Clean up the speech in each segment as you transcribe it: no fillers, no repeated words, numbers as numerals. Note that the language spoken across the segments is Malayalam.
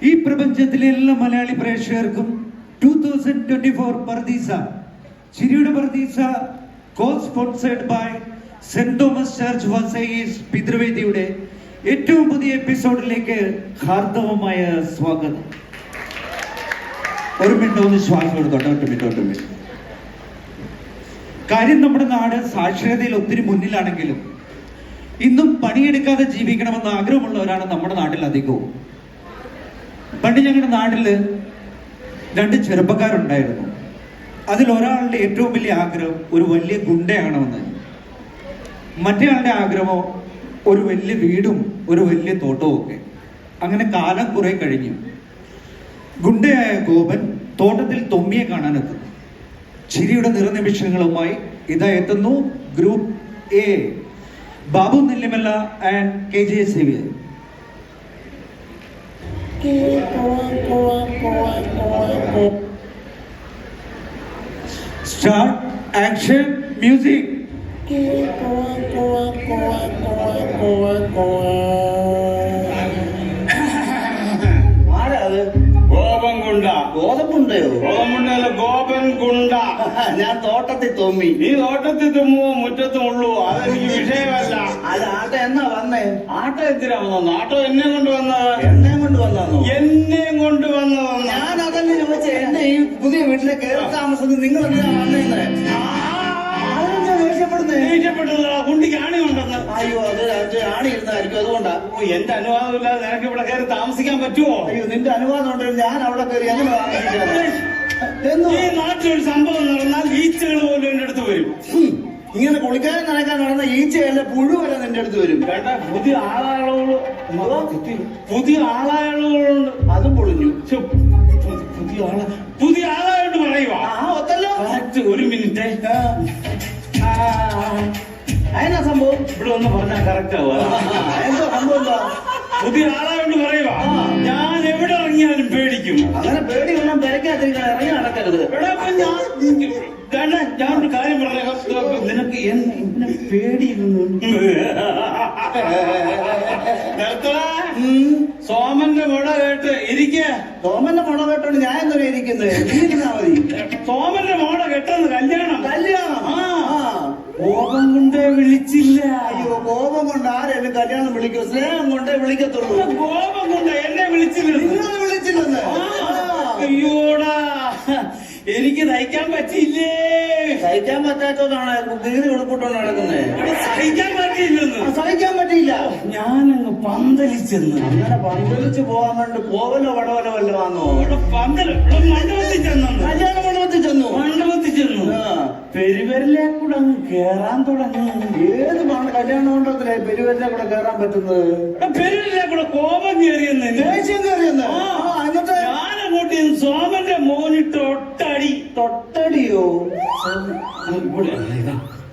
ഈ പ്രപഞ്ചത്തിലെ എല്ലാ മലയാളി പ്രേക്ഷകർക്കും 2024 പർദീസ ചിരിയുടെ പർദീസ co sponsored by saint Thomas church വസൈസ് പിതൃവേദിയുടെ ഏറ്റവും പുതിയ എപ്പിസോഡിലേക്ക് ഹാർദവമായ സ്വാഗതം. ഒരു മിനിറ്റ് ഒന്ന് ശ്വാസം എടുത്തോട്ടെ. ഒറ്റ മിനിറ്റ്. കാര്യം നമ്മുടെ നാട് സാക്ഷരതയിൽ ഒത്തിരി മുന്നിലാണെങ്കിലും ഇന്നും പണിയെടുക്കാതെ ജീവിക്കണമെന്ന് ആഗ്രഹമുള്ളവരാണ് നമ്മുടെ നാട്ടിൽ അധികവും. പണ്ട് ഞങ്ങളുടെ നാട്ടില് 2 ചെറുപ്പക്കാരുണ്ടായിരുന്നു. അതിൽ ഒരാളുടെ ഏറ്റവും വലിയ ആഗ്രഹം ഒരു വലിയ ഗുണ്ടയാകണമെന്ന്, മറ്റേ ആളുടെ ആഗ്രഹമോ ഒരു വലിയ വീടും ഒരു വലിയ തോട്ടവും ഒക്കെ. അങ്ങനെ കാലം കുറെ കഴിഞ്ഞു. ഗുണ്ടയായ ഗോപൻ തോട്ടത്തിൽ തൊമ്മിയെ കാണാനെത്തുന്നു. ചിരിയുടെ നിറനിമിഷങ്ങളുമായി ഇതാ എത്തുന്നു group A, Babu Nellimalla and KJ Xavier. Start action music. ഞാൻ തോട്ടത്തിൽ തുമ്മി. നീ തോട്ടത്തിൽ തുമ്മുവോ മുറ്റത്തും ഉള്ളൂ, അതെനിക്ക് വിഷയമല്ല. അത് ആട്ട എന്നാ വന്നേ? ആട്ട എന്തിനാ വന്നു? ആട്ടോ എന്നെ കൊണ്ട് വന്നത്. എന്നെയും കൊണ്ട് വന്നോ? എന്നെയും കൊണ്ട് വന്നതാണ്. ഞാൻ അതല്ലേ ചോദിച്ചേ, എന്റെ ഈ പുതിയ വീട്ടിലെ കയറി താമസത്തിൽ നിങ്ങൾ എന്തിനാ വന്നേന്ന്? ദേഷ്യപ്പെട്ടതാ, കുണ്ടിക്ക് ആണി ഉണ്ടെന്ന്. അയ്യോ, അത് ആണി ഇരുന്നായിരിക്കും, അതുകൊണ്ടാ. എന്റെ അനുവാദമില്ലാതെ നിനക്ക് ഇവിടെ കയറി താമസിക്കാൻ പറ്റുമോ? അയ്യോ, നിന്റെ അനുവാദം ഉണ്ടെങ്കിൽ ഞാൻ അവിടെ കയറി എങ്ങനെ താമസിക്കാതെ? ഈ നാട്ടിലൊരു സംഭവം നടന്നാൽ ഈച്ചകൾ പോലും എന്റെ അടുത്ത് വരും. ഇങ്ങനെ കുളിക്കാനും നനക്കാൻ നടന്ന ഈച്ചയല്ല, പുഴു വരെ നിന്റെ അടുത്ത് വരും. കേട്ടാ, പുതിയ ആളാളുകളുണ്ട്. അതും പൊളിഞ്ഞു. പുതിയ ആളായിട്ട് പറയുവാ. ഒത്തല്ലോ. ഒരു മിനിറ്റ്. അതിനാ സംഭവം ഇവിടെ ഒന്ന് പറഞ്ഞാൽ കറക്റ്റ് ആവുക. എന്തോ സംഭവം എന്താ? പുതിയ ആളായോണ്ട് പറയുവാ, ഞാൻ എവിടെ ഇറങ്ങിയാലും പേടിക്കും. അങ്ങനെ പേടി ഒന്നും പെരക്കാതിരിക്കണം, ഇറങ്ങി നടക്കരുത്. ഞാനൊരു കാര്യം പറഞ്ഞേക്കാം, നിനക്ക് എന്നെ പേടിയൊന്നും. സോമന്റെ മുട കേട്ട് ഇരിക്ക. സോമന്റെ മുട കേട്ടോണ്ട് ഞാൻ എന്തിനാ ഇരിക്കുന്നത്? ഇരുന്നാ മതി. സോമന്റെ മോട കെട്ടെന്ന് കല്യാണം. കോപം കൊണ്ടേ വിളിച്ചില്ല. അയ്യോ, കോപം കൊണ്ട് ആരെങ്കിലും കല്യാണം വിളിക്കോ? സ്നേഹം കൊണ്ടേ വിളിക്കത്തുള്ളൂ. കോപം കൊണ്ട് എന്നെ വിളിച്ചില്ല. നിങ്ങളെ വിളിച്ചില്ലെന്ന്? അയ്യോടാ, എനിക്ക് നയിക്കാൻ പറ്റിയില്ലേ. സഹിക്കാൻ പറ്റാത്തതാണ് തീരെ ഉൾപ്പെട്ടുകൊണ്ട് നടക്കുന്നത്. സഹിക്കാൻ പറ്റിയില്ലെന്ന്. സഹിക്കാൻ പറ്റിയില്ല. ഞാനങ്ങ് പന്തലിച്ചെന്ന്. അങ്ങനെ പന്തലിച്ച് പോകാൻ വേണ്ടി പോവലോ വടവലോ വല്ലോ വന്നോ? മണ്ഡപത്തിൽ ചെന്നു. കല്യാണ മണ്ഡപത്തിൽ ചെന്നു. പെരുവരിലെ കൂടെ അങ്ങ് കേറാൻ തുടങ്ങി. ഏത് കല്യാണ മണ്ഡപത്തിലെ പെരുവരിലെ കൂടെ കേറാൻ പറ്റുന്നത്? പെരുവരിലെ കൂടെ കോപം കയറിയെന്ന്, ദേഷ്യം കയറിയെന്ന്. എന്നിട്ട് ഞാനങ്ങോട്ട് സോമന്റെ മോനിട്ട് ഒട്ടടി. തൊട്ടടിയോ?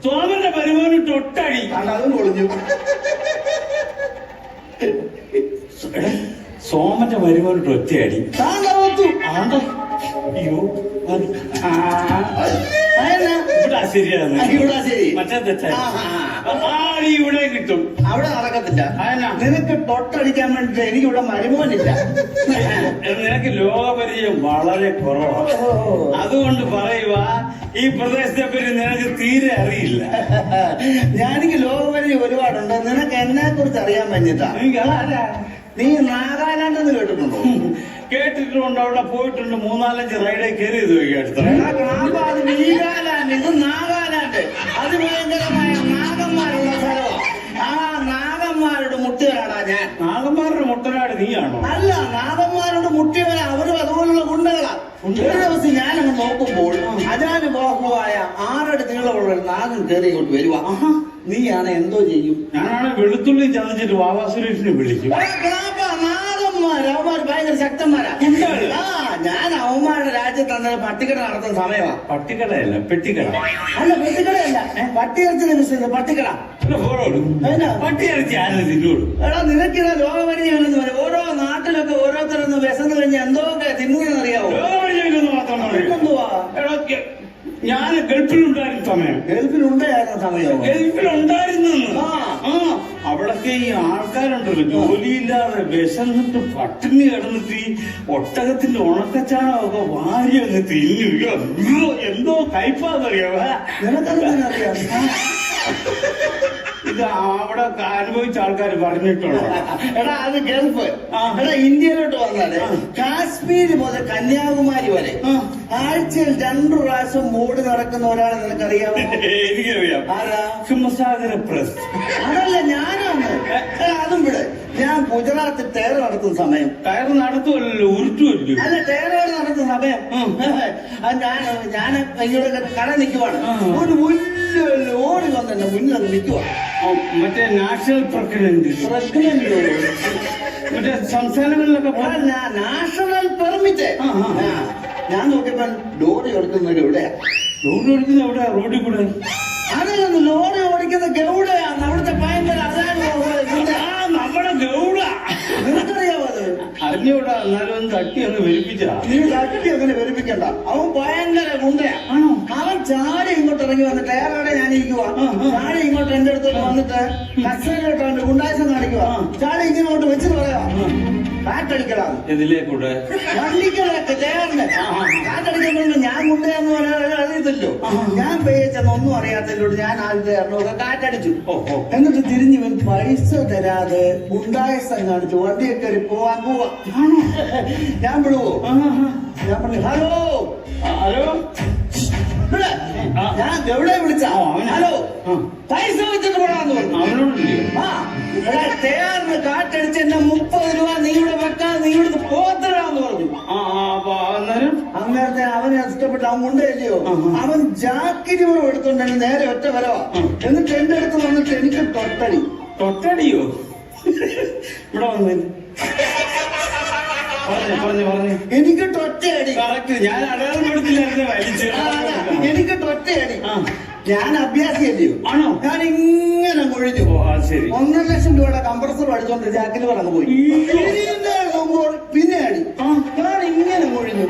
സോമന്റെ പരിമോനിട്ട് ഒട്ടടി. അതും പൊളിഞ്ഞു. സോമന്റെ വരുമാനിട്ട് ഒറ്റയടി. അയ്യോ, ഇവിടെ ശരിയാണ്. മറ്റേ ഇവിടെ കിട്ടും. അവിടെ നടക്കത്തില്ല. നിനക്ക് തൊട്ടടിക്കാൻ വേണ്ടിട്ട് എനിക്ക് ഇവിടെ മരുമോനില്ല. നിനക്ക് ലോകപരിചയം വളരെ കുറവാണ്. അതുകൊണ്ട് പറയുക, ഈ പ്രദേശത്തെ പറ്റി നിനക്ക് തീരെ അറിയില്ല. ഞാനെനിക്ക് ലോകപരിചയം ഒരുപാടുണ്ട്. നിനക്ക് എന്നെ കുറിച്ച് അറിയാൻ പറ്റിട്ടാ. നീ നാഗാലാൻഡ് എന്ന് കേട്ടിട്ടുണ്ടോ? കേട്ടിട്ടുണ്ട്, അവിടെ പോയിട്ടുണ്ട്. 3-4 റൈഡേ കയറിയത് അടുത്ത. അത് വീഗാലാൻഡ്, ഇത് നാഗാലാൻഡ്. അതിഭയങ്കരമായ നാഗന്മാരുള്ള സ്ഥലമാണ്. ആ നാഗന്മാരുടെ മുട്ടുകാരാടാ ഞാൻ. നാഗന്മാരുടെ മുട്ടനാട് നീയാണോ? അല്ല, നാഗന്മാരോട് മുട്ടിയവരെ അവരും അതുപോലുള്ള ഗുണ്ടകളാ. ഒരു ദിവസം ഞാനങ്ങ് നോക്കുമ്പോൾ അജാനുബാഹുവായ 6 അടി നീളമുള്ള ഒരു നാഗൻ കയറി ഇങ്ങോട്ട് വരുവാ. നീയാണ് എന്തോ ചെയ്യും? ഞാനാണ് വെളുത്തുള്ളി ചതച്ചിട്ട് വാവാ സുരേഷിനെ വിളിക്കും. അവന്മാര് ഭയങ്കര ശക്തന്മാരാ. ഞാൻ അവന്മാരുടെ രാജ്യത്ത് പട്ടിക്കട നടത്തുന്ന സമയമാ. പട്ടിക്കടയല്ല, പെട്ടിക്കട. അല്ല, പെട്ടിക്കടയല്ല, പട്ടിയിറച്ചിന്റെ ബിസിനസ്. പട്ടിക്കട. പട്ടിയിറച്ചി ആരും തിന്നോളൂ. എടാ, നിനക്കിതാ ലോകപരിചയമില്ലെന്ന് പറയും. ഓരോ നാട്ടിലൊക്കെ ഓരോരുത്തരൊന്ന് വിശന്ന് കഴിഞ്ഞ് എന്തൊക്കെ തിന്നുന്നറിയാവോ? ലോകപരിചയമില്ലെന്ന് മാത്രം എന്തുവാ? ഞാൻ ഗൾഫിലുണ്ടായിരുന്ന സമയം. ഗൾഫിലുണ്ടായിരുന്ന സമയം? ഗൾഫിലുണ്ടായിരുന്നു. അവിടൊക്കെ ഈ ആൾക്കാരുണ്ടല്ലോ ജോലിയില്ലാതെ വിശന്നിട്ട് പട്ടിണി കിടന്നിട്ട് ഈ ഒട്ടകത്തിന്റെ ഉണക്കച്ചാണമൊക്കെ വാരി അങ്ങ് തിന്നു. അയ്യോ, എന്തോ കയ്പാന്നറിയാവ. നിനക്കതെങ്ങനെ അറിയാം? ഇത് അവിടെ അനുഭവിച്ച ആൾക്കാർ പറഞ്ഞിട്ടുള്ളൂ. എടാ അത് ഗൾഫ്. എടാ ഇന്ത്യയിലോട്ട് വന്നാല് കാശ്മീര് മുതൽ കന്യാകുമാരി വരെ ആഴ്ചയിൽ 2 പ്രാവശ്യം ഓടി നടക്കുന്ന ഒരാളെ നിനക്കറിയാമോ? എനിക്കറിയാം. ആരാ? ഹിമസാഗര പ്രസ്. അതല്ല, ഞാനാണ്. അതും ഇവിടെ ഞാൻ ഗുജറാത്തിൽ ടയർ നടത്തുന്ന സമയം. ടയർ നടത്തുമല്ലോ, ഉരുട്ടുമല്ലോ. അല്ല, ടയറോട് നടത്തുന്ന സമയം ഞാൻ ഇങ്ങോട്ട് കട നിൽക്കുവാണ്. ഒരു വലിയ ലോറി വന്ന് എന്റെ മുന്നിൽ അത് നിൽക്കുവാണ്. മറ്റേ നാഷണൽ പ്രഗ്നന്റ് മറ്റേ സംസ്ഥാനങ്ങളിലൊക്കെ നാഷണൽ പെർമിറ്റ്. ഞാൻ നോക്കിയപ്പോ ലോറി ഓടിക്കുന്നത് എവിടെയാ? ലോറി ഓടിക്കുന്നത് എവിടെയാ? റോഡിൽ കൂടെ. അതല്ലെന്ന്, ലോറി ഓടിക്കുന്ന ഗൗഡയാണ്. അവിടുത്തെ ഭയങ്കര അതാണ് നമ്മുടെ ഗൗഡ. നിനക്കറിയാവോ അത്? അറിഞ്ഞൂടാ, എന്നാലും ഒന്ന് തട്ടി ഒന്ന് വെരിപ്പിച്ചാ. നീ തട്ടി അങ്ങനെ വെറുപ്പിക്കണ്ട. അവൻ ഭയങ്കര ഗുണ്ടയാ. അവൻ ചാടി ഇങ്ങോട്ട് ഇറങ്ങി വന്നിട്ട് ടയറോടെ ഞാൻ ഇരിക്കുവാ. ചാടി ഇങ്ങോട്ട് എന്റെ അടുത്തോട്ട് വന്നിട്ട് കസേരയിലോട്ട് ഗുണ്ടാസം കാണിക്കുവാ. ചാടി ഇങ്ങോട്ട് വെച്ചിട്ട് പറയാ കാറ്റടിക്കലാ. ഇതിലേക്കൂടെ വണ്ടികളൊക്കെ ടയറിന് കാറ്റടിക്കുമ്പോൾ ഞാൻ ഗുണ്ടയാന്ന് പറയാൻ അറിയത്തില്ലോ. ഞാൻ പേച്ചെന്ന് ഒന്നും അറിയാത്തതിലോട്ട് ഞാൻ ആദ്യത്തെ എണ്ണമൊക്കെ കാറ്റടിച്ചു. എന്നിട്ട് തിരിഞ്ഞു വന്ന് പൈസ തരാതെ ഗുണ്ടായസം കാണിച്ചു വണ്ടിയെ കയറി പോവാൻ പോവാ. ഞാൻ വിടുവോ? ഞാൻ പറഞ്ഞു ഹലോ ഹലോ. ഞാൻ എവിടെ വിളിച്ച? ഹലോ, പൈസ വെച്ചിട്ട് പോടാന്ന് പറഞ്ഞു. അവനോടില്ലേ? തയ്യാറിന് കാറ്റടിച്ച് എന്നെ 30 രൂപ നീവിടെ വെക്കാൻ നീവിടെ പോത്തരാന്ന് പറഞ്ഞു. അന്നേരത്തെ അവനെ ഇഷ്ടപ്പെട്ട് അവൻ കൊണ്ടല്ലയോ, അവൻ ജാക്കിരി എടുത്തോണ്ട് എന്നെ നേരെ ഒറ്റ വരവാ. എന്നിട്ട് എന്റെ അടുത്ത് വന്നിട്ട് എനിക്ക് തൊട്ടടി. തൊട്ടടിയോ? ഇവിടെ വന്നു പറഞ്ഞു എനിക്ക് തൊറ്റയടി. കറക്റ്റ്. ഞാൻ അടയാളം കൊടുത്തില്ലായിരുന്നു, വലിച്ചു. എനിക്ക് തൊറ്റയടി. ഞാൻ അഭ്യാസിയല്ലയോ? ആണോ? ഞാൻ ഇങ്ങനെ കൊഴിഞ്ഞു. ശരി. 1.5 ലക്ഷം രൂപയുടെ കംപ്രസർ അടിച്ചോണ്ട് ജാക്കിൽ പറഞ്ഞു പോയി. പിന്നെ അടി. ഞാൻ ഇങ്ങനെ കൊഴിഞ്ഞു.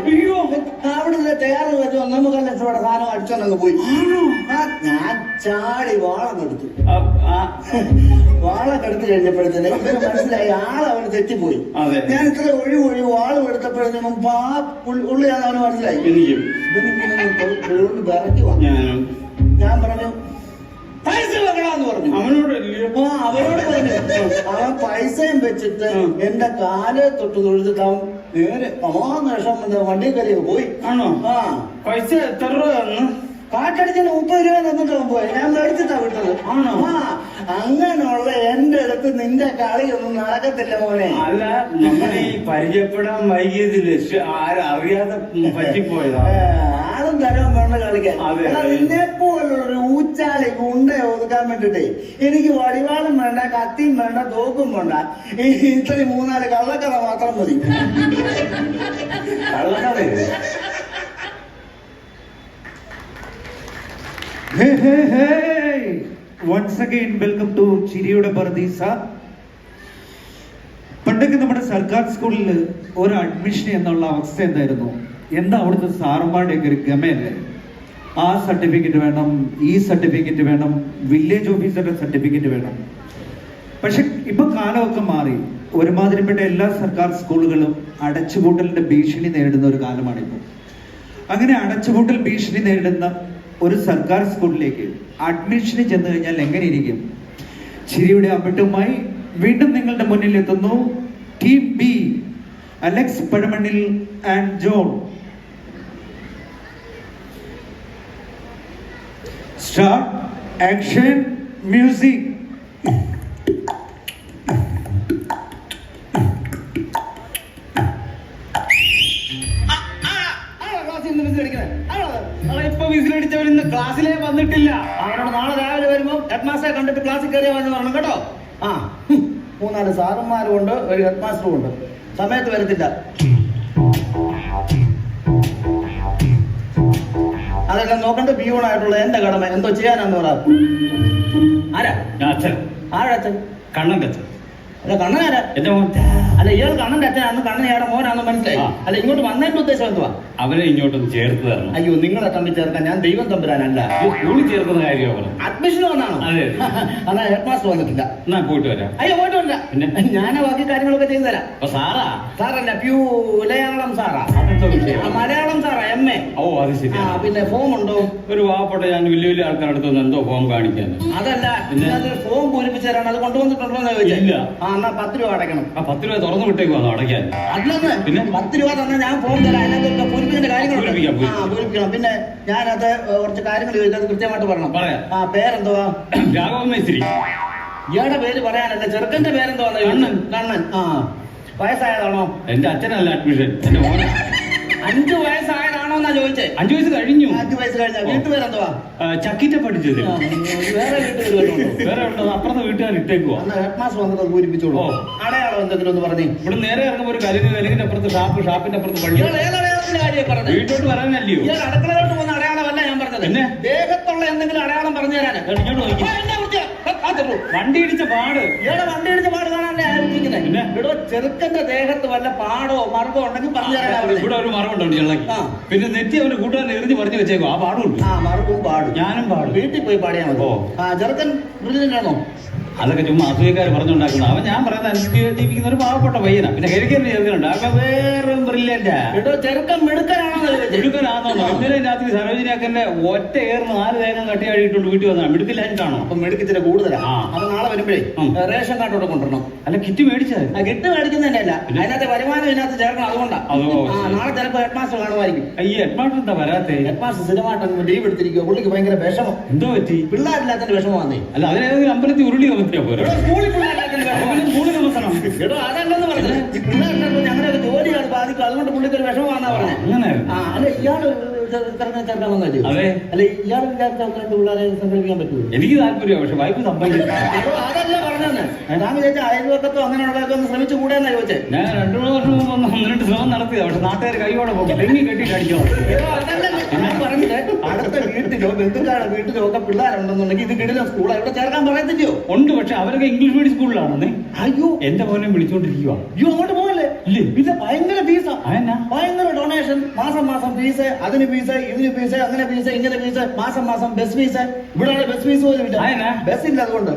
അവിടുത്തെ ടയർ വെച്ച് 1.25 ലക്ഷം രൂപയുടെ സാധനം അടിച്ചോണ്ടങ്ങ് പോയി. ഞാൻ ചാടി വാളെടുത്തു. വാളെടുത്ത് കഴിഞ്ഞപ്പോഴത്തേന് മനസ്സിലായി ആളവന് തെറ്റിപ്പോയി. ഞാൻ ഇത്ര ഒഴിവ് വാളും എടുത്തപ്പോഴത്തേനും ഉള്ളിയാന്ന് അവന് മനസ്സിലായി. ഇവനിങ്ങനെ വിറയ്ക്കുവാ. ഞാൻ പറഞ്ഞു പൈസ വെക്കണമെന്ന് പറഞ്ഞു. അവനോട് പറഞ്ഞു. അവൻ പൈസയും വെച്ചിട്ട് എന്റെ കാല് തൊട്ട് തൊഴുതിട്ട് അവൻ നേരെ 3 ലക്ഷം വണ്ടി കയറി പോയി. ആണോ? പൈസ എത്ര രൂപ തന്നു? കാറ്റടിച്ചിന് 30 രൂപ തന്നിട്ട് അവൻ പോയി. ഞാൻ മേടിച്ചിട്ടാ വിട്ടത്. ആണോ? അങ്ങനെയുള്ള എന്റെ അടുത്ത് നിന്റെ കളിയൊന്നും നടക്കത്തില്ല മോനെ. അല്ല, നമ്മുടെ ഈ പരിചയപ്പെടാൻ വൈകിയതില് ആരറിയാതെ പറ്റിപ്പോയതാ. ആരും തരാൻ വേണ്ട കളിക്കാൻ. നിന്നെ പോലുള്ളൊരു ഊച്ചാളി ഗുണ്ട ഒതുക്കാൻ വേണ്ടിട്ടേ എനിക്ക് വടിവാളും വേണ്ട, കത്തിയും വേണ്ട, തോക്കും വേണ്ട. ഇത്രയും 3-4 കള്ളക്കഥ മാത്രം മതി. കള്ളക്കഥ. വൺസ് അഗൈൻ വെൽക്കം ടു ചിരിയുടെ പർദീസ. പണ്ടൊക്കെ നമ്മുടെ സർക്കാർ സ്കൂളിൽ ഒരു അഡ്മിഷൻ എന്നുള്ള അവസ്ഥ എന്തായിരുന്നു? എന്താ അവിടുത്തെ സാറന്മാരുടെയൊക്കെ ഒരു ഗമയല്ലേ? ആ സർട്ടിഫിക്കറ്റ് വേണം, ഈ സർട്ടിഫിക്കറ്റ് വേണം, വില്ലേജ് ഓഫീസറുടെ സർട്ടിഫിക്കറ്റ് വേണം. പക്ഷെ ഇപ്പൊ കാലമൊക്കെ മാറി. ഒരുമാതിരിപ്പെട്ട എല്ലാ സർക്കാർ സ്കൂളുകളും അടച്ചുപൂട്ടലിന്റെ ഭീഷണി നേരിടുന്ന ഒരു കാലമാണിപ്പോൾ. അങ്ങനെ അടച്ചുപൂട്ടൽ ഭീഷണി നേരിടുന്ന ഒരു സർക്കാർ സ്കൂളിലേക്ക് അഡ്മിഷന് ചെന്ന് കഴിഞ്ഞാൽ എങ്ങനെ ഇരിക്കും? ചിരിയുടെ അമ്പട്ടുമായി വീണ്ടും നിങ്ങളുടെ മുന്നിൽ എത്തുന്നു team B, Alex Pazhamannil and John. Start, action, music. ഇപ്പൊ വിസിലടിച്ചവർ ഇന്ന് ക്ലാസ്സിലേ വന്നിട്ടില്ല. അവനോട് നാളെ രാവിലെ വരുമ്പോ ഹെഡ് മാസ്റ്ററെ കണ്ടിട്ട് ക്ലാസ്സിൽ കയറിയാന്ന് പറഞ്ഞു കേട്ടോ. 3-4 സാറന്മാരും ഉണ്ട്, ഒരു ഹെഡ് മാസ്റ്ററും ഉണ്ട്. സമയത്ത് വരത്തില്ല. അതൊക്കെ നോക്കണ്ട. പിയൂണായിട്ടുള്ള എന്റെ കടമ എന്തോ ചെയ്യാനാന്ന് പറ. ആരാ? അച്ഛൻ. ആരാ അച്ഛൻ? കണ്ണന്റെ അച്ഛൻ. അല്ല, കണ്ണനാരാ? എന്റെ മോൻ. അല്ല ഇയാൾ കണ്ണന്റെ അച്ഛനാന്ന് കണ്ണൻ ഇയാളുടെ മോനാന്ന് മനസ്സിലായി. അല്ല ഇങ്ങോട്ട് വന്നതിന്റെ ഉദ്ദേശം എന്തുവാ? അവനെ ഇങ്ങോട്ടൊന്ന് ചേർത്ത് തരണം. അയ്യോ നിങ്ങളെ തമ്മിൽ ചേർക്കാൻ ഞാൻ ദൈവം തമ്പുരാനല്ല. സ്കൂളിൽ ചേർക്കുന്ന കാര്യമാണ്. അഡ്മിഷൻ വന്നാണോ? അതെ. അതാ ഹെഡ് മാസ്റ്റർ വന്നിട്ടില്ല. എന്നാ പോയിട്ട് വരാം. അയ്യോ പോയിട്ട് വരണ്ട. പിന്നെ ഞാൻ ബാക്കി കാര്യങ്ങളൊക്കെ ചെയ്തു തരാം. അപ്പൊ സാറാ? സാറല്ല മലയാളം സാറാ. അതെന്തോ വിഷയം? Malayalam Sarah MA. ഓ അത് ശരി. പിന്നെ ഫോം ഉണ്ടോ? ഒരു പാവപ്പെട്ട ഞാൻ വലിയ വലിയ ആൾക്കാരുടെ അടുത്ത് എന്തോ ഫോം കാണിക്കാൻ. അതല്ല ഫോം പൂരിപ്പിച്ചു തരാണ്. അത് കൊണ്ടുവന്നിട്ടുണ്ടോ എന്ന് ചോദിച്ചാൽ ഇല്ല. എന്നാ 10 രൂപ അടയ്ക്കണം. ആ 10 രൂപ തുറന്നു വിട്ടേക്ക് വന്നു അടയ്ക്കാൻ. അല്ലെന്ന് പിന്നെ 10 രൂപ തന്നെ ഞാൻ ഫോം തരാം. അതിനകത്ത് പൂരിപ്പിക്കേണ്ട കാര്യങ്ങളുണ്ട്. പൂരിപ്പിക്കണം. പിന്നെ ഞാനത് കുറച്ച് കാര്യങ്ങൾ ചോദിക്കാം. അത് കൃത്യമായിട്ട് പറയണം. പറയാം. പേരെന്തുവാ? രാഘവൻ മേസ്ത്രി. ഇയാളുടെ പേര് പറയാനല്ല, ചെറുക്കന്റെ പേരെന്തുവാ? കണ്ണൻ. കണ്ണൻ. വയസ്സായതാണോ? എന്റെ അച്ഛനല്ല അഡ്മിഷൻ, എന്റെ മോനെ. 5 വയസ്സായതാണോ എന്നാ ചോദിച്ചേ? 5 വയസ്സ് കഴിഞ്ഞു. 5 വയസ്സ് കഴിഞ്ഞ വീട്ടുപേരെന്തുവാ? ചക്കിറ്റ പഠിച്ചത്. വേറെ വീട്ടുപേര് വേറെ ഉണ്ടോ? അപ്പുറത്തെ വീട്ടുകാർ ഇട്ടേക്കുവാ. ഹെഡ് മാസ്റ്റർ വന്നത് പൂരിപ്പിച്ചോളൂ. അടയാളം എന്തെങ്കിലും ഒന്ന് പറഞ്ഞു. ഇവിടെ നേരെ ഇറങ്ങുമ്പോ ഒരു കലിങ്ങിന്റെ അപ്പുറത്ത് ഷാപ്പ്, ഷാപ്പിന്റെ അപ്പുറത്ത് പള്ളി. വീട്ടോട്ട് വരാനല്ലയോ? അടുക്കളയിലോട്ട് പോകുന്ന അടയാളമല്ല ഞാൻ പറഞ്ഞത്. പിന്നെ ദേഹത്തുള്ള എന്തെങ്കിലും അടയാളം പറഞ്ഞു തരാൻ. വണ്ടി ഇടിച്ച പാട്. ഇയാളെ വണ്ടി ഇടിച്ച പാട് കാണാനല്ലേ ആലോചിക്കുന്നത്. ഇവിടെ ചെറുക്കന്റെ ദേഹത്ത് വല്ല പാടോ മർഗോ ഉണ്ടെങ്കിൽ പറഞ്ഞു തരാൻ. ഇവിടെ ഒരു മറവുണ്ട് ചെള്ളക്ക്. പിന്നെ നെറ്റി അവന് കൂട്ടുകാരൻ എറിഞ്ഞ് പറഞ്ഞു വെച്ചേക്കോ. ആ പാടുണ്ട്. മർഗവും പാടും. ഞാനും പാടും. വീട്ടിൽ പോയി പാടിയാൽ മതി. ചെറുക്കൻ ബ്രില്യന്റ് ആണോ? അതൊക്കെ ചുമ്മാ അസൂയക്കാർ പറഞ്ഞുണ്ടാക്കുന്ന. അവൻ ഞാൻ പറയുന്നത് അനുഭവിച്ച് ജീവിക്കുന്ന ഒരു പാവപ്പെട്ട പയ്യനാ. പിന്നെ കരിക്കറിന് ചേർക്കുന്നുണ്ട്. അതൊക്കെ വേറെ ബ്രില്യന്റാ. ചെറുക്കൻ മിടുക്കനാണോ? മിടുക്കനാണോ? ഇന്നലെ രാത്രി സരോജിനിയാക്കന്റെ ഒറ്റ ഏറിന് 4 തേങ്ങ കട്ടിയാടിയിട്ടുണ്ട് വീട്ടിൽ വന്നാ. മിടുക്കില്ലാഞ്ഞിട്ടാണോ? അപ്പൊ മെടുക്കത്തിന് കൂടുതലാ. അപ്പൊ നാളെ വരുമ്പോഴേ റേഷൻ കാർഡോടെ കൊണ്ടുവരണം. അല്ല കിറ്റ് മേടിച്ചത്? കിറ്റ് മേടിക്കുന്നതന്നെ അല്ല, അതിനകത്ത് വരുമാനം ഇതിനകത്ത് ചേർക്കണം. അതുകൊണ്ടാ. നാളെ ചിലപ്പോ ഹെഡ് മാസ്റ്റർ കാണുമായിരിക്കും. ഈ ഹെഡ് മാസ്റ്റർ എന്താ വരാത്തെ? ഹെഡ് മാസ്റ്റർ സ്ഥിരമായിട്ട് ലീവ് എടുത്തിരിക്കുക. പുള്ളിക്ക് ഭയങ്കര വിഷമം. എന്തോ പറ്റി? പിള്ളേരില്ലാത്തതിന്റെ വിഷമം വന്നേ. അല്ല അതിനേതെങ്കിലും അമ്പലത്തിൽ ഉരുളി കമത്തിയാ പോരെ? സ്കൂളിൽ പിള്ളേരില്ലാത്തതിന്റെ വിഷമം. സ്കൂളിൽ കമത്തണം. എടോ അതല്ലെന്ന് പറഞ്ഞത്. ഈ പിള്ളേരുടെ ഞങ്ങളുടെ ജോലിയാണ് ബാധിക്കും. അതുകൊണ്ട് പുള്ളിക്ക് ഒരു വിഷമം വന്നാ പറഞ്ഞത്. അങ്ങനെ അല്ല ഇയാള് ചേർക്കാൻ വന്നല്ലേ? അതെ. അല്ല ഇയാൾ പിള്ളേരെ സങ്കല്പിക്കാൻ പറ്റുമോ? എനിക്ക് താല്പര്യം, പക്ഷെ വൈഫ് സമ്മതിക്കില്ല. അതല്ല പറഞ്ഞത്. ഞാൻ വിചാരിച്ച അയൽവക്കത്തോ അങ്ങനെയുള്ളതൊക്കെ ഒന്ന് ശ്രമിച്ചു കൂടെയെന്നാ ചോദിച്ചേ. ഞാൻ 2-3 വർഷം മുമ്പ് 1-2 ശ്രമം നടത്തിയതാ. പക്ഷെ നാട്ടുകാർ കൈയോടെ പോകും. തെങ്ങി കെട്ടിട്ട് അടിക്കണം. ഞാൻ പറഞ്ഞിട്ട് അടുത്ത വീട്ടിലോ ബന്ധുക്കാരുടെ വീട്ടിലോ ഒക്കെ പിള്ളേരുണ്ടെന്നുണ്ടെങ്കിൽ ഇത് കിടിലം സ്കൂളാണ്, ഇവിടെ ചേർക്കാൻ പറയത്തില്ലയോ? ഉണ്ട്, പക്ഷെ അവരൊക്കെ ഇംഗ്ലീഷ് മീഡിയം സ്കൂളിലാണെന്നേ. അയ്യോ എന്റെ മോനെ വിളിച്ചോണ്ടിരിക്കുക. അയ്യോ അങ്ങോട്ട് പോകല്ലേ? ഇത് ഭയങ്കര ഫീസാ. ഭയങ്കര ഡൊണേഷൻ. മാസം മാസം ഫീസ്, അതിന് ഫീസ്, ഇതിന് ഫീസ്, അങ്ങനെ ഫീസ്, ഇങ്ങനെ ഫീസ്, മാസം മാസം ബസ് ഫീസ്. ഇവിടെ ബസ് ഫീസ് പോലും ഇല്ല. ബസ് ഇല്ല. അതുകൊണ്ട്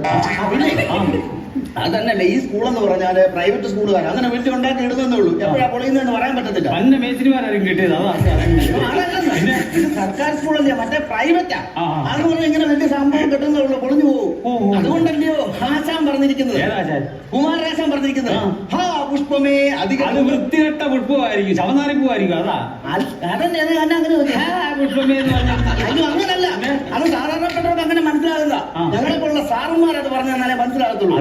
അതന്നല്ല ഈ സ്കൂളെന്ന് പറഞ്ഞാല് പ്രൈവറ്റ് സ്കൂളുകാർ അങ്ങനെ വീട്ടിൽ ഉണ്ടാക്കി ഇടുന്നേ ഉള്ളൂ. എപ്പോഴാ പൊളിയുന്നതെന്ന് പറയാൻ പറ്റത്തില്ല. പണ്ട് മേച്ചിരിമാരും കിട്ടിയത് ഇത് സർക്കാർ സ്കൂളല്ലേ, മറ്റേ പ്രൈവറ്റാ. അത് പറഞ്ഞാൽ ഇങ്ങനെ വലിയ സംഭവം കിട്ടുന്നേ ഉള്ളൂ, പൊളിഞ്ഞു പോകും. അതുകൊണ്ടല്ലയോ ആശാൻ പറഞ്ഞിരിക്കുന്നത്, കുമാരനാശാൻ പറഞ്ഞിരിക്കുന്നത്, ഹാ പുഷ്പമേ അധികം വൃത്തികെട്ട പുഷ്പമായിരിക്കും, ശവനാരിപ്പൂവായിരിക്കും. അതാ അതന്നെ അങ്ങനെ പുഷ്പമേ എന്ന് പറഞ്ഞാൽ. അയ്യോ അങ്ങനല്ല, അത് സാധാരണപ്പെട്ടവർക്ക് അങ്ങനെ മനസ്സിലാകുക. ഞങ്ങളെപ്പോലുള്ള സാറന്മാരത് പറഞ്ഞു തന്നാലേ മനസ്സിലാകത്തുള്ളൂ.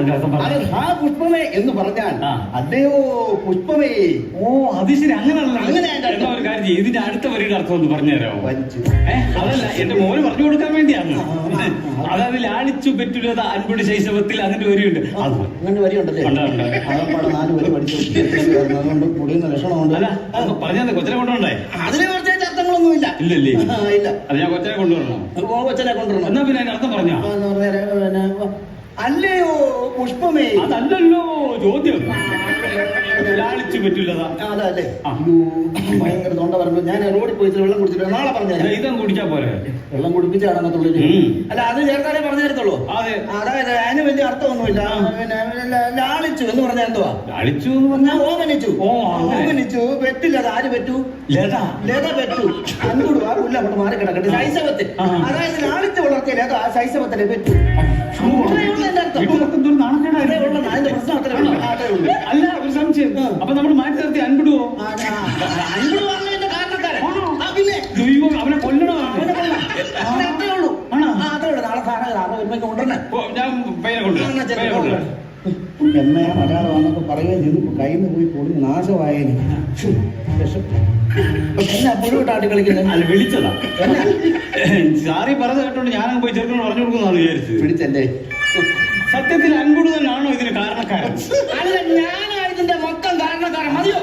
അത് ഹാ പുഷ്പമേ എന്ന് പറഞ്ഞാൽ അല്ലയോ പുഷ്പമേ. ഓ അത് ശരി, അങ്ങനെയല്ല. അങ്ങനെ ഒരു കാര്യം ചെയ്യും, ഇതിന്റെ അടുത്ത വരിയുടെ അർത്ഥം ഒന്ന് പറഞ്ഞുതരാമോ? അതല്ല, എന്റെ മോന് പറഞ്ഞു കൊടുക്കാൻ വേണ്ടിയാണ്. അതായത് ലാളിച്ചു പെറ്റുലത അൻപുടി ശൈശവത്തിൽ അതിന്റെ വരിയുണ്ട്. അങ്ങനെ വരിയുണ്ടല്ലേ? അതപ്പാടെ 4 വരി പഠിച്ചു. അതുകൊണ്ട് പൊടിയുന്ന ലക്ഷണമുണ്ട്. അല്ല പറഞ്ഞാൽ കൊച്ചനെ കൊണ്ടുവണ്ടേ? അതിന് പ്രത്യേകിച്ച് അർത്ഥങ്ങളൊന്നും ഇല്ല. ഇല്ലല്ലേ? ഇല്ല. അത് ഞാൻ കൊച്ചനെ കൊണ്ടുവരണം. കൊച്ചനെ കൊണ്ടുവരണം. എന്നാ പിന്നെ അതിന്റെ അർത്ഥം പറഞ്ഞാ അല്ലയോ പുഷ്പമേ. അതല്ലല്ലോ ചോദ്യം. ലാളിച്ചു പറ്റില്ലതാ. അതല്ലേ? ഭയങ്കര തൊണ്ട വരുമ്പോ ഞാൻ റോഡിൽ പോയിട്ട് വെള്ളം കുടിച്ചിട്ട് നാളെ പറഞ്ഞു. ഇതും കുടിച്ചാ പോരെ? വെള്ളം കുടിപ്പിച്ചാണെന്ന തുള്ളി. അല്ല അത് ചേർത്താലേ പറഞ്ഞു തരത്തുള്ളൂ. അതായത് അതിന് വലിയ അർത്ഥമൊന്നുമില്ല. പിന്നെ ലാളിച്ചു എന്ന് പറഞ്ഞാൽ എന്തുവാ? ലാളിച്ചു എന്ന് പറഞ്ഞാൽ ഓമനിച്ചു. ഓമനിച്ചു പെറ്റില്ല. അത് ആര് പെറ്റു? ലത പെറ്റു. അൻകൂടും ആ പുല്ല അങ്ങോട്ട് മാറി കിടക്കട്ടെ. ശൈശവത്തിൽ, അതായത് ലാളിച്ചു വളർത്തിയ ലത ആ ശൈശവത്തിലെ പെറ്റു. അല്ല ഒരു സംശയം, അപ്പൊ നമ്മൾ മാറ്റി നിർത്തി അൻപിടുവോ? ദൈവം അവനെ കൊല്ലണോ? ഞാൻ പയ്യനെ കൊണ്ടുവരാം. എമ്മയാ മലയാളമാണെന്നൊക്കെ പറയുകയും ചെയ്തു. കയ്യിൽ നിന്ന് പോയി പൊളിഞ്ഞ് നാശമായേനെ. എന്നാ പുഴുവിട്ടാട്ടി കളിക്കുന്നത്? അല്ല വിളിച്ചതാ. സാറി പറഞ്ഞ കേട്ടോണ്ട് ഞാനങ്ങ് പോയി ചെറുക്കനോട് പറഞ്ഞു കൊടുക്കുന്നതാണ് വിചാരിച്ചു. പിടിച്ചല്ലേ? സത്യത്തിൽ അൻപുട് തന്നെയാണോ ഇതിന് കാരണക്കാരൻ? അല്ല, ഞാനാ ഇതിന്റെ മൊത്തം കാരണക്കാരൻ. മതിയോ?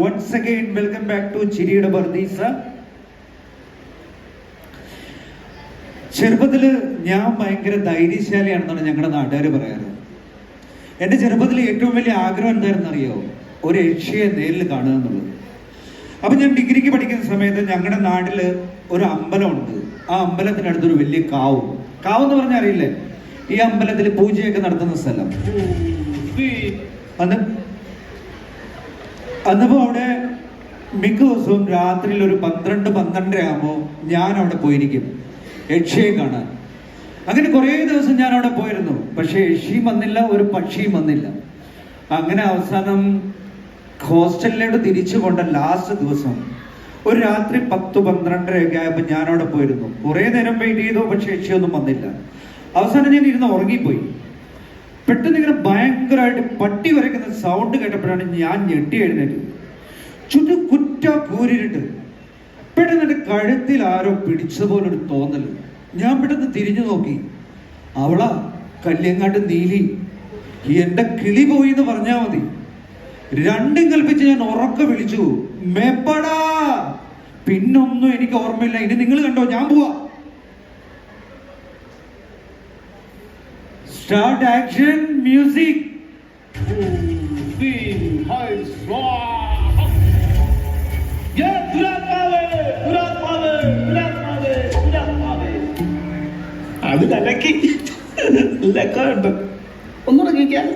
Once again, welcome back to ചിരിയുടെ പർദീസ. ചെറുപ്പത്തില് ഞാൻ ഭയങ്കര ധൈര്യശാലിയാണെന്നാണ് ഞങ്ങളുടെ നാട്ടുകാർ പറയാറ്. എൻ്റെ ചെറുപ്പത്തിൽ ഏറ്റവും വലിയ ആഗ്രഹം എന്തായിരുന്നു അറിയോ? ഒരു യക്ഷിയെ നേരിൽ കാണുക എന്നുള്ളത്. അപ്പൊ ഞാൻ ഡിഗ്രിക്ക് പഠിക്കുന്ന സമയത്ത് ഞങ്ങളുടെ നാട്ടില് ഒരു അമ്പലമുണ്ട്. ആ അമ്പലത്തിനടുത്തൊരു വലിയ കാവ് എന്ന് പറഞ്ഞാൽ അറിയില്ലേ? ഈ അമ്പലത്തിൽ പൂജയൊക്കെ നടത്തുന്ന സ്ഥലം. അന്നപ്പോ അവിടെ മിക്ക ദിവസവും രാത്രിയിൽ ഒരു 12-12 ആകുമ്പോൾ ഞാൻ അവിടെ പോയിരിക്കും യക്ഷിയെ കാണാൻ. അങ്ങനെ കുറേ ദിവസം ഞാൻ അവിടെ പോയിരുന്നു. പക്ഷെ യക്ഷിയും വന്നില്ല, ഒരു പക്ഷിയും വന്നില്ല. അങ്ങനെ അവസാനം ഹോസ്റ്റലിലോട്ട് തിരിച്ചു കൊണ്ട ലാസ്റ്റ് ദിവസം ഒരു രാത്രി 10-12 ഒക്കെ ആയപ്പോൾ ഞാൻ അവിടെ പോയിരുന്നു. കുറേ നേരം വെയിറ്റ് ചെയ്തു, പക്ഷെ യക്ഷിയൊന്നും വന്നില്ല. അവസാനം ഞാൻ ഇരുന്ന് ഉറങ്ങിപ്പോയി. പെട്ടെന്ന് ഇങ്ങനെ ഭയങ്കരമായിട്ട് പട്ടി വരയ്ക്കുന്ന സൗണ്ട് കേട്ടപ്പോഴാണ് ഞാൻ ഞെട്ടി എഴുന്നേറ്റത്. ചുറ്റും കൂരിട്ട് പെട്ടെന്ന് എൻ്റെ കഴുത്തിൽ ആരോ പിടിച്ച പോലൊരു തോന്നൽ. ഞാൻ പെട്ടെന്ന് തിരിഞ്ഞു നോക്കി. അവളാ കല്യങ്ങാട്ട് നീലി. എന്റെ കിളി പോയി എന്ന് പറഞ്ഞാൽ മതി. രണ്ടും കൽപ്പിച്ച് ഞാൻ ഉറക്കെ വിളിച്ചു, മേപ്പടാ. പിന്നൊന്നും എനിക്ക് ഓർമ്മയില്ല. ഇനി നിങ്ങൾ കണ്ടോ, ഞാൻ പോവാ. Start action music. അത് കലക്കി ഉണ്ട്. ഒന്നുകൂടെ കേൾക്കാൻ.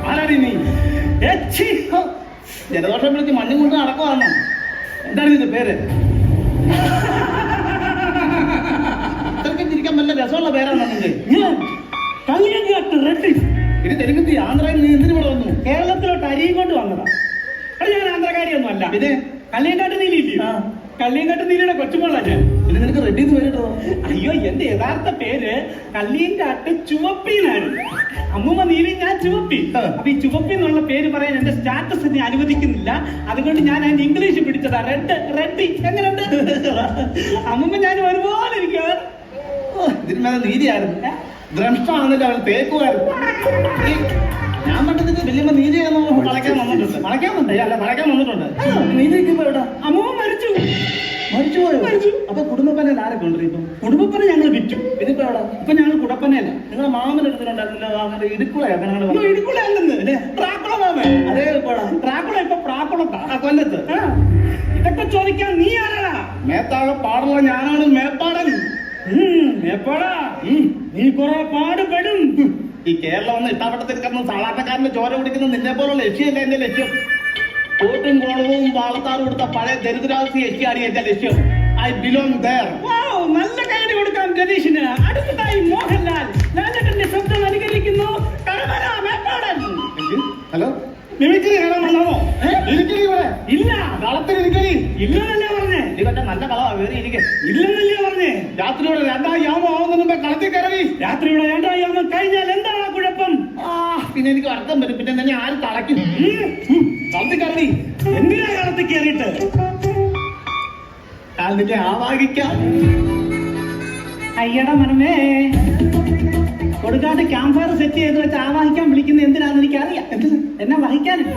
ആരാടി നീ? ജലദോഷം വിളിച്ച് മണ്ണും കൊണ്ട് നടക്കുവാണോ? എന്താണ് ഇതിന്റെ പേര്? ഇത്രയ്ക്കും തിരിക്കാൻ നല്ല രസമുള്ള പേരാണോ നിന്റെ? ഇത് തെലുങ്ക് ആന്ധ്രയിൽ നീ എന്തിനു ഇവിടെ വന്നു? കേരളത്തിലോട്ട് അരിയും കൊണ്ട് വന്നതാ. ഞാൻ ആന്ധ്രക്കാരിയൊന്നും അല്ല. പിന്നെ കല്ലിയങ്കാട്ട് നീലിയില്ലേ? കല്ലിയങ്കാട്ട് നീലിയുടെ കൊച്ചുമോളാ ഞാൻ. പിന്നെ നിനക്ക് റെഡി എന്ന് പേരിട്ടോ? അയ്യോ, എന്റെ യഥാർത്ഥ പേര് കല്ലിയങ്കാട്ട് ചുവപ്പിന്നാണ്. അമ്മൂമ്മ നീലി, ഞാൻ ചുവപ്പി. അപ്പൊ ഈ ചുവപ്പി എന്നുള്ള പേര് പറയാൻ എന്റെ സ്റ്റാറ്റസ് എന്നെ അനുവദിക്കുന്നില്ല. അതുകൊണ്ട് ഞാൻ അതിന്റെ ഇംഗ്ലീഷ് പിടിച്ചതാ. റെഡ്ഡി. എങ്ങനെയുണ്ട്? അമ്മൂമ്മ ഞാൻ ഒരുപോലെ ഇരിക്കുക. ഇതിന് മേലെ നീതിയായിരുന്നു. ദ്രംഷ്ടാണെന്നില്ല, അവൾ തേക്കുമായിരുന്നു. ഞാൻ പണ്ടത് വല്യമ്മ നീതിയായിരുന്നു. വളയ്ക്കാൻ വന്നിട്ടുണ്ട്. വളയ്ക്കാൻ വന്നിട്ടുണ്ട്. നീതിക്കുമ്പോ എവിടെ? അമ്മൂമ്മ മരിച്ചു. മരിച്ചുപോയോ? അപ്പൊ കുടുംബപ്പനെ ആരൊക്കെ ഉണ്ട്? ഇപ്പം കുടുംബപ്പനെ ഞങ്ങൾ വിറ്റു. ഇതിപ്പോ എവിടെ? ഇപ്പൊ ഞങ്ങൾ കുടപ്പനയല്ല. നിങ്ങളെ മാമൻ എടുത്തിട്ടുണ്ടായിരുന്നല്ലോ, അങ്ങനെ ഇടുക്കുളയോ? ഇടുക്കുളല്ലെന്ന് പ്രാക്കുള മാമൻ. അതേ ഇപ്പോഴാ പ്രാക്കുള. ഇപ്പൊ പ്രാക്കുളത്താ, കൊല്ലത്ത്. ഇതൊക്കെ ചോദിക്കാൻ നീ ആരാടാ? മേത്താകെ പാടുള്ള ഞാനാണ് മേപ്പാടൻ. മേപ്പാടാ, നീ കുറെ പാടുപെടും. ഈ കേരളം ഒന്ന് ഇട്ടാവട്ടത്തിരിക്കുന്ന സാധാരണക്കാരന്റെ ചോര കുടിക്കുന്ന നിന്നെ പോലുള്ള ലക്ഷ്യമല്ല എന്റെ ലക്ഷ്യം. കോട്ടും കോളവും വാളത്താറും കൊടുത്ത പഴയ ദരിദ്രാവസ്ഥ ലക്ഷ്യാണ് എന്റെ ലക്ഷ്യം. I belong there. നല്ല കൈഡി കൊടുക്കാം രതീഷിന്. അടുത്തതായി മോഹൻലാൽ. ലാലേട്ടന്റെ ശബ്ദം അനുകരിക്കുന്നു ഹലോ, മിമിക്രി കാണാൻ വന്നാണോ? മിമിക്രി ഇവിടെ ഇല്ല. കളത്തിലിരിക്കണി ഇല്ലെന്നല്ലേ പറഞ്ഞേ? ഇതൊക്കെ നല്ല കളവാ, വേറെ ഇരിക്കെ. ഇല്ലെന്നല്ലേ പറഞ്ഞേ? രാത്രിയോടെ 2 യാമം ആവുന്നതിന് മുമ്പേ കളത്തിൽ കയറി. രാത്രിയുടെ 2 യാമം കഴിഞ്ഞാൽ എന്താണ് കുഴപ്പം? പിന്നെ എനിക്ക് അർത്ഥം വരും. പിന്നെ തന്നെ ആര് തളയ്ക്കും? കളത്തിൽ കയറി. എന്തിനാ കളത്തിൽ കയറിയിട്ട്? നിന്നെ ആവാഹിക്കാം. അയ്യട മനമേ, കൊടുക്കാട്ട് ക്യാമ്പ് ഫയർ സെറ്റ് ചെയ്ത് വെച്ച് ആവാഹിക്കാൻ വിളിക്കുന്നത് എന്തിനാന്ന് എനിക്കറിയാം. എന്നെ വഹിക്കാനില്ല.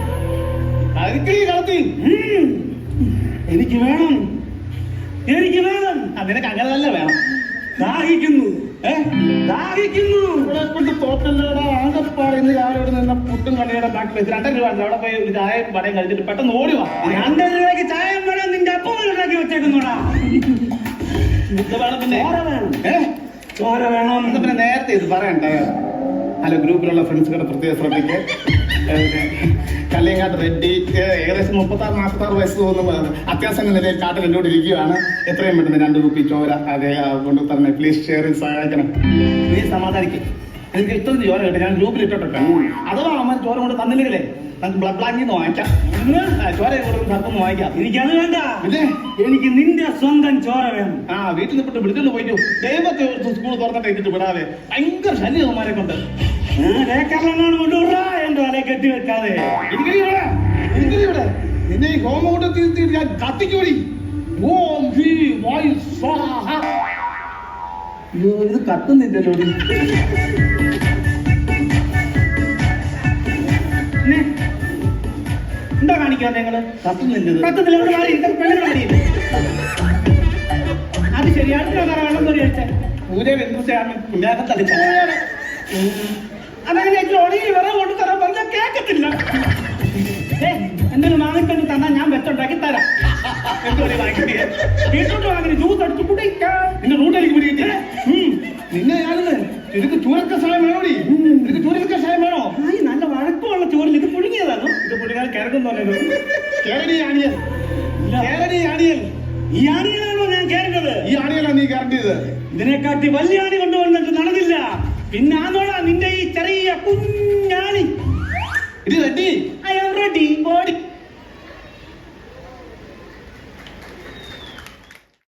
എനിക്ക് വേണം. നിനക്ക് അങ്ങനെ തന്നെ വേണം. ദാഹിക്കുന്നു. തോട്ടല്ലോടെ ആകപ്പാടുന്ന ഞാനിവിടെ നിന്ന് പുട്ടും കടയുടെ ബാക്കി വെച്ച് 2 രൂപ അവിടെ പോയി ഒരു ചായയും പടയും കഴിച്ചിട്ട് പെട്ടെന്ന് ഓടി വാ. 2 രൂപയ്ക്ക് ചായ വേണം. നിന്റെ അപ്പം ഉണ്ടാക്കി വെച്ചേക്കുന്നോടാ. പിന്നെ ചോര വേണം. പിന്നെ നേരത്തെ ഇത് പറയണ്ടേ? ഹലോ, ഗ്രൂപ്പിലുള്ള ഫ്രണ്ട്സുകളുടെ പ്രത്യേക ശ്രദ്ധിക്ക്. കല്ലിയങ്കാട്ട് റെഡ്ഡി ഏകദേശം 36-46 വയസ്സ് തോന്നുന്നു. അത്യാവശ്യം നിലയിൽ കാട്ടിൽ എന്നോട് ഇരിക്കുകയാണ്. എത്രയും പെട്ടെന്ന് 2 കുപ്പി ചോര അതേ കൊണ്ട് തന്നെ പ്ലീസ് ഷെയർ സഹായിക്കണം. നീ സമാധാനിക്കും. എനിക്ക് ഇഷ്ടത്തിന് ചോര കിട്ടും. ഞാൻ ഗ്രൂപ്പിൽ ഇട്ടോട്ടെ. അഥവാ അമ്മ ചോര കൊണ്ട് തന്നില്ലെങ്കിലേ നമുക്ക് ബ്ലഡ് ബാങ്കിൽ നിന്ന് വാങ്ങിക്കാം. ചോര സ്ഥലത്തൊന്ന് വാങ്ങിക്കാം. എനിക്കത് വേണ്ട. പിന്നെ എനിക്ക് നിന്റെ സ്വന്തം ചോര വേണം. വീട്ടിൽ നിന്നിട്ട് വിളിച്ചോണ്ട് പോയിട്ടു. ദൈവത്തെ സ്കൂൾ തുറന്നിട്ട് ഇട്ടിട്ട് വിടാതെ ഭയങ്കര ശല്യമാരെ കൊണ്ട് ാണ് കൊണ്ടുവിടാ. എന്റെ വല കെട്ടി വെക്കാതെ ഇവിടെ നിന്നെ ഈ ഹോമം കൊണ്ട് തീർത്തിട്ട് ഞാൻ കത്തിക്കൂടി. ഓം ഹീ വായു സ്വാഹ. അയ്യോ ഇത് കത്തുന്നില്ലല്ലോ. പിന്നെ എന്താ കാണിക്കാൻ നിങ്ങള്? കത്തുന്നില്ലത്. കത്തുന്നില്ല, ഇവിടെ മാറി പെണ്ണിന് മാറിയില്ല. അത് ശരിയാണ്. വെള്ളം തോന്നി അടിച്ച പൂരെ വെന്തുച്ചാണ് കുഞ്ഞാക്കത്തടിച്ച അതങ്ങനെ ഒടുങ്ങി വിറവ് കൊണ്ട് തരാൻ പറഞ്ഞാൽ കേൾക്കത്തില്ല. എന്തെങ്കിലും വാങ്ങിക്കൊണ്ട് തന്നാൽ ഞാൻ വെച്ചുണ്ടാക്കി തരാം. വീട്ടോട്ട് വാങ്ങി ജ്യൂസ് അടിച്ചു കുടിക്കാം. നിന്റെ റൂട്ടിലേക്ക് പിടിക്കിട്ടേ നിന്നെ ഞാനെന്ന് എനിക്ക് ചൂരക്ക സഹായം വേണോടി. എനിക്ക് ചൂരക്ക സഹായം വേണോ? ആയി നല്ല വഴക്കമുള്ള ചോറിൽ ഇത് പുഴുങ്ങിയതാണോ? ഇത് പുഴുങ്ങാൻ കിഴക്കും തോന്നുന്നു. കേരളീയ ആണിയൽ, കേരളീയ ആണിയൽ. ഈ ആണിയനാണോ ഞാൻ കേറേണ്ടത്? ഈ ആണിയലാണ് നീ കയറേണ്ടത്. ഇതിനെക്കാട്ടി വലിയ ആണി കൊണ്ടുവന്നിട്ട് നടന്നില്ല. പിന്നെ ആണോടാ നിന്റെ ഈ ചെറിയ കുഞ്ഞാണി? ഇത് റെഡി. I am ready.